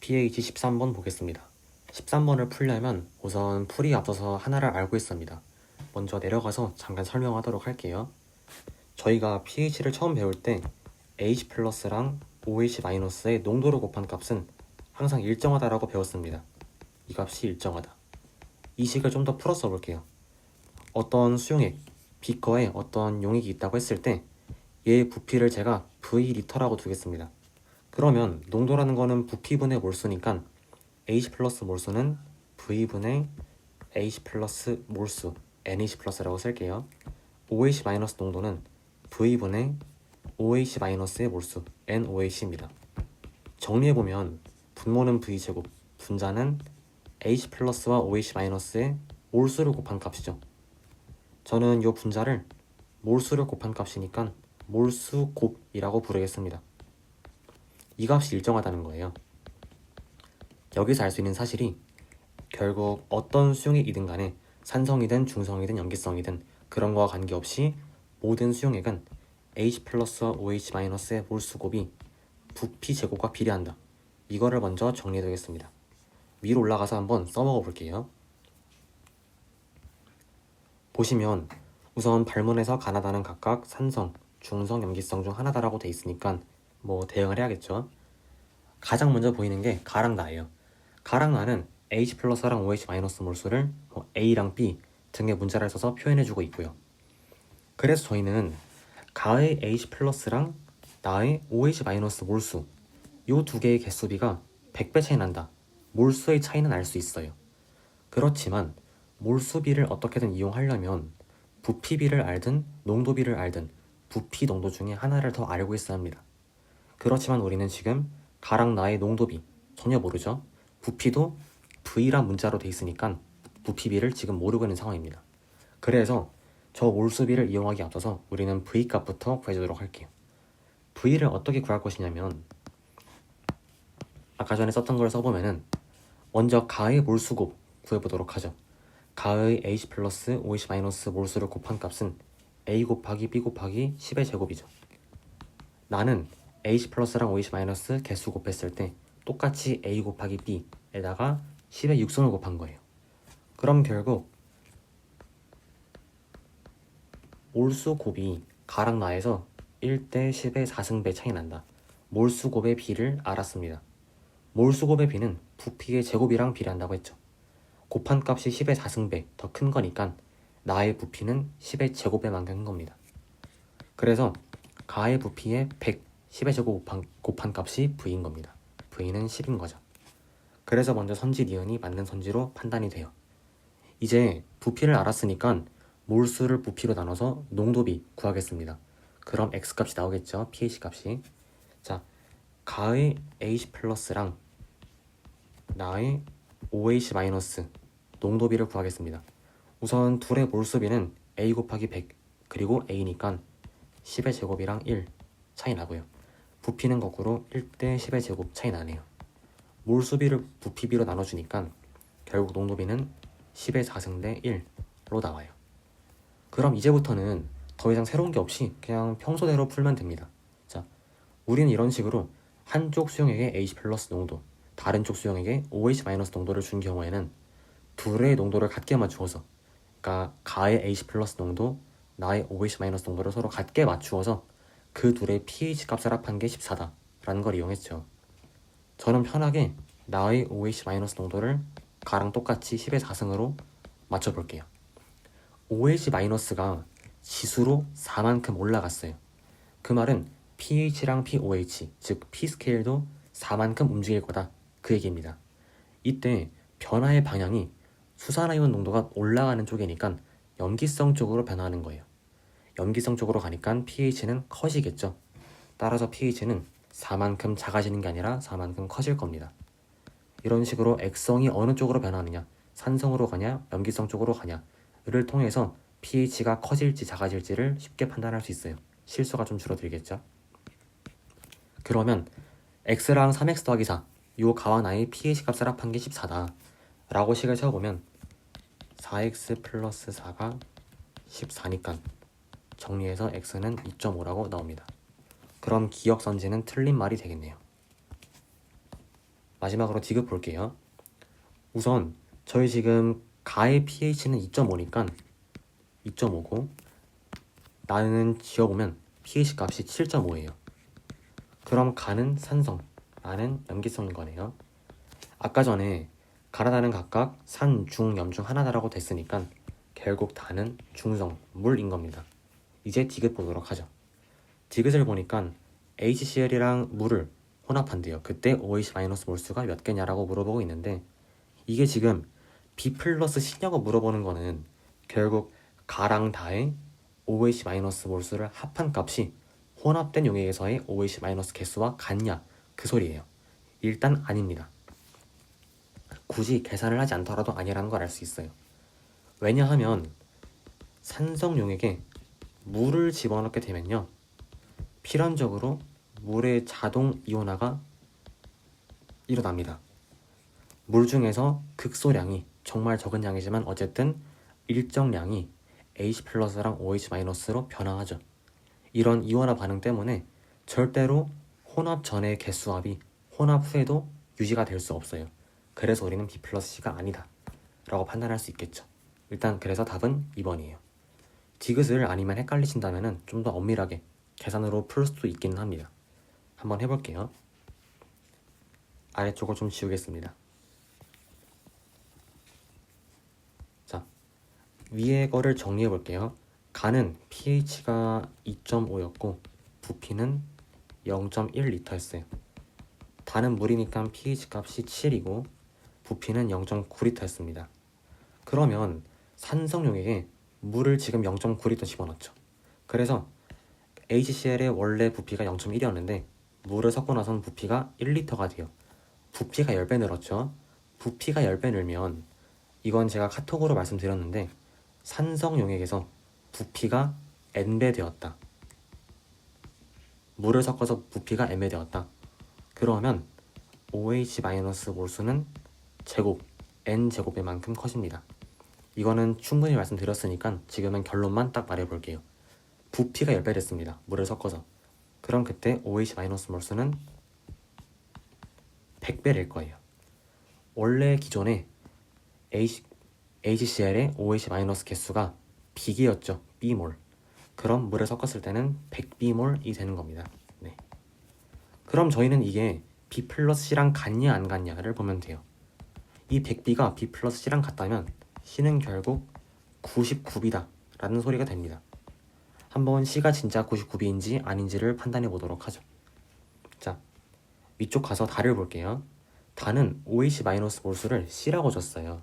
pH 13번 보겠습니다. 13번을 풀려면 우선 풀이 앞서서 하나를 알고 있습니다. 먼저 내려가서 잠깐 설명하도록 할게요. 저희가 pH를 처음 배울 때 H 플러스랑 OH 마이너스의 농도를 곱한 값은 항상 일정하다라고 배웠습니다. 이 값이 일정하다. 이 식을 좀 더 풀어 써볼게요. 어떤 수용액, 비커에 어떤 용액이 있다고 했을 때 얘의 부피를 제가 V리터라고 두겠습니다. 그러면 농도라는 거는 부피분의 몰수니까 H 플러스 몰수는 V분의 H 플러스 몰수 NH 플러스라고 쓸게요. OH 마이너스 농도는 V분의 OH 마이너스의 몰수 NOH입니다. 정리해보면 분모는 V제곱, 분자는 H 플러스와 OH 마이너스의 몰수를 곱한 값이죠. 저는 이 분자를 몰수를 곱한 값이니까 몰수 곱이라고 부르겠습니다. 이 값이 일정하다는 거예요. 여기서 알 수 있는 사실이 결국 어떤 수용액이든 간에 산성이든 중성이든 염기성이든 그런 거와 관계없이 모든 수용액은 H 플러스와 OH 마이너스의 몰수 곱이 부피 제곱과 비례한다. 이거를 먼저 정리해두겠습니다. 위로 올라가서 한번 써먹어 볼게요. 보시면 우선 발문에서 가나다는 각각 산성, 중성, 염기성 중 하나다라고 돼 있으니까 뭐 대응을 해야겠죠. 가장 먼저 보이는 게 가랑 나예요. 가랑 나는 H 플러스랑 OH 마이너스 몰수를 A랑 B 등의 문자를 써서 표현해주고 있고요. 그래서 저희는 가의 H 플러스랑 나의 OH 마이너스 몰수 이 두 개의 개수비가 100배 차이 난다. 몰수의 차이는 알 수 있어요. 그렇지만 몰수비를 어떻게든 이용하려면 부피비를 알든 농도비를 알든 부피 농도 중에 하나를 더 알고 있어야 합니다. 그렇지만 우리는 지금 가랑 나의 농도비 전혀 모르죠. 부피도 V란 문자로 돼 있으니까 부피비를 지금 모르고 있는 상황입니다. 그래서 저 몰수비를 이용하기 앞서서 우리는 V 값부터 구해주도록 할게요. V를 어떻게 구할 것이냐면 아까 전에 썼던 걸 써보면은 먼저 가의 몰수곱 구해보도록 하죠. 가의 H 플러스 OH 마이너스 몰수를 곱한 값은 A 곱하기 B 곱하기 10의 제곱이죠. 나는 H 플러스랑 OH 마이너스 개수 곱했을 때 똑같이 A 곱하기 B에다가 10의 육선을 곱한 거예요. 그럼 결국 몰수 곱이 가랑 나에서 1대 10의 4승배 차이 난다. 몰수 곱의 B를 알았습니다. 몰수 곱의 B는 부피의 제곱이랑 비례한다고 했죠. 곱한 값이 10의 4승배 더 큰 거니까 나의 부피는 10의 제곱배만큼 큰 겁니다. 그래서 가의 부피의 100, 10의 제곱 곱한 값이 V인 겁니다. V는 10인 거죠. 그래서 먼저 선지 니은이 맞는 선지로 판단이 돼요. 이제 부피를 알았으니까 몰수를 부피로 나눠서 농도비 구하겠습니다. 그럼 X값이 나오겠죠. pH 값이. 자, 가의 H 플러스랑 나의 OH 마이너스 농도비를 구하겠습니다. 우선 둘의 몰수비는 A 곱하기 100 그리고 A니까 10의 제곱이랑 1 차이 나고요. 부피는 거꾸로 1대 10의 제곱 차이 나네요. 몰수비를 부피비로 나눠주니까 결국 농도비는 10의 4승 대 1로 나와요. 그럼 이제부터는 더 이상 새로운 게 없이 그냥 평소대로 풀면 됩니다. 자, 우리는 이런 식으로 한쪽 수용액에 H 플러스 농도, 다른 쪽 수용액에 OH 마이너스 농도를 준 경우에는 둘의 농도를 같게 맞추어서, 그러니까 가의 H 플러스 농도, 나의 OH 마이너스 농도를 서로 같게 맞추어서 그 둘의 pH 값을 합한 게 14다 라는 걸 이용했죠. 저는 편하게 나의 OH 마이너스 농도를 가랑 똑같이 10의 4승으로 맞춰볼게요. OH 마이너스가 지수로 4만큼 올라갔어요. 그 말은 pH랑 pOH, 즉 p스케일도 4만큼 움직일 거다 그 얘기입니다. 이때 변화의 방향이 수산화이온 농도가 올라가는 쪽이니까 염기성 쪽으로 변화하는 거예요. 염기성 쪽으로 가니까 pH는 커지겠죠. 따라서 pH는 4만큼 작아지는 게 아니라 4만큼 커질 겁니다. 이런 식으로 액성이 어느 쪽으로 변하느냐, 산성으로 가냐, 염기성 쪽으로 가냐를 통해서 pH가 커질지 작아질지를 쉽게 판단할 수 있어요. 실수가 좀 줄어들겠죠. 그러면 x랑 3x 더하기 4, 요 가와 나의 pH 값을 합한 게 14다 라고 식을 세워보면 4x 플러스 4가 14니까 정리해서 x는 2.5라고 나옵니다. 그럼 기억선지는 틀린 말이 되겠네요. 마지막으로 디귿 볼게요. 우선 저희 지금 가의 pH는 2.5니까 2.5고 나는 지어보면 pH 값이 7.5예요. 그럼 가는 산성, 나는 염기성인 거네요. 아까 전에 가라다는 각각 산, 중, 염 중 하나다라고 됐으니까 결국 다는 중성, 물인 겁니다. 이제 디귿 보도록 하죠. 디귿을 보니까 HCl이랑 물을 혼합한대요. 그때 OH- 몰수가 몇 개냐라고 물어보고 있는데 이게 지금 B 플러스 C냐고 물어보는 거는 결국 가랑 다의 OH- 몰수를 합한 값이 혼합된 용액에서의 OH- 개수와 같냐 그 소리예요. 일단 아닙니다. 굳이 계산을 하지 않더라도 아니라는 걸 알 수 있어요. 왜냐하면 산성 용액에 물을 집어넣게 되면요, 필연적으로 물의 자동 이온화가 일어납니다. 물 중에서 극소량이, 정말 적은 양이지만 어쨌든 일정량이 H 플러스랑 OH 마이너스로 변화하죠. 이런 이온화 반응 때문에 절대로 혼합 전의 개수합이 혼합 후에도 유지가 될 수 없어요. 그래서 우리는 B 플러스 C가 아니다 라고 판단할 수 있겠죠. 일단 그래서 답은 2번이에요. 디귿을 아니면 헷갈리신다면 좀 더 엄밀하게 계산으로 풀 수도 있기는 합니다. 한번 해볼게요. 아래쪽을 좀 지우겠습니다. 자, 위에 거를 정리해 볼게요. 가는 pH가 2.5였고 부피는 0.1L였어요. 다는 물이니까 pH 값이 7이고 부피는 0.9L였습니다. 그러면 산성 용액에 물을 지금 0.9L 집어넣죠. 그래서 HCl의 원래 부피가 0.1이었는데 물을 섞고 나선 부피가 1L가 돼요. 부피가 10배 늘었죠. 부피가 10배 늘면 이건 제가 카톡으로 말씀드렸는데 산성 용액에서 부피가 n배 되었다. 물을 섞어서 부피가 n배 되었다. 그러면 OH- 몰수는 제곱, n제곱의 만큼 커집니다. 이거는 충분히 말씀드렸으니까 지금은 결론만 딱 말해볼게요. 부피가 10배 됐습니다. 물을 섞어서. 그럼 그때 OH- 몰수는 100배 될 거예요. 원래 기존에 HCl의 OH- 개수가 B개였죠. B몰. 그럼 물을 섞었을 때는 100B몰이 되는 겁니다. 네. 그럼 저희는 이게 B 플러스 C랑 같냐 안 같냐를 보면 돼요. 이 100B가 B 플러스 C랑 같다면 C는 결국 99B다 라는 소리가 됩니다. 한번 C가 진짜 99B인지 아닌지를 판단해 보도록 하죠. 자, 위쪽 가서 다를 볼게요. 다는 OH- 몰수를 C라고 줬어요.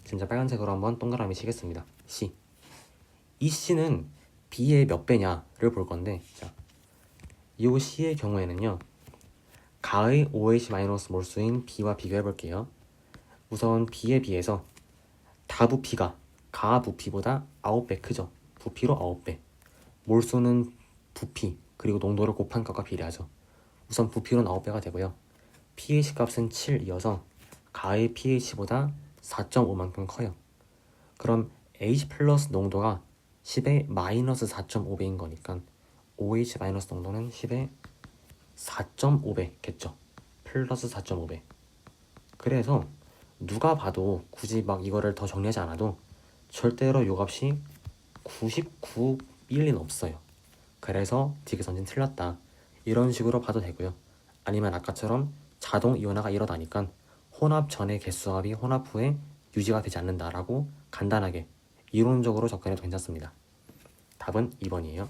진짜 빨간색으로 한번 동그라미 치겠습니다. C. 이 C는 B의 몇 배냐를 볼 건데, 자, 이 C의 경우에는요, 가의 OH- 몰수인 B와 비교해 볼게요. 우선 B에 비해서 다 부피가 가 부피보다 9배 크죠. 부피로 9배. 몰수는 부피 그리고 농도를 곱한 값과 비례하죠. 우선 부피로는 9배가 되고요. pH 값은 7이어서 가의 pH보다 4.5만큼 커요. 그럼 H 플러스 농도가 10의 마이너스 4.5배인 거니까 OH 마이너스 농도는 10의 4.5배겠죠. 플러스 4.5배. 그래서 누가 봐도 굳이 막 이거를 더 정리하지 않아도 절대로 요 값이 99일 리는 없어요. 그래서 디귿선진 틀렸다. 이런 식으로 봐도 되고요. 아니면 아까처럼 자동 이온화가 일어나니까 혼합 전의 개수합이 혼합 후에 유지가 되지 않는다라고 간단하게 이론적으로 접근해도 괜찮습니다. 답은 2번이에요.